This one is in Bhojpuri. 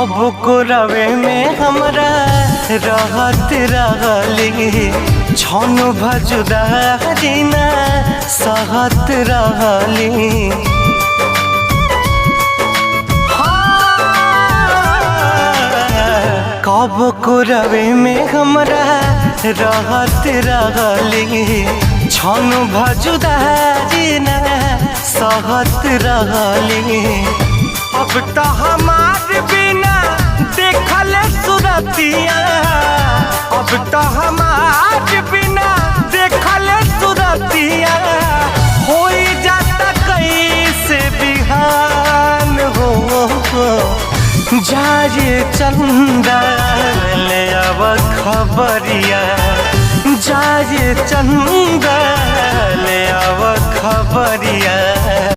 कब को रवे में हमरा रहत रहली छन भजुदा जीना सहत रहली। कब को रवे में हमरा रहत रहली छन भजुदा जीना सहत रहली। अब तो हमार बिना देखल सुरतिया, अब तो हमार बिना देखल सुरतिया हो जाता कैसे बिहान हो। जाए चंदा ले अब खबरिया, जाए चंदा ले अब खबरिया।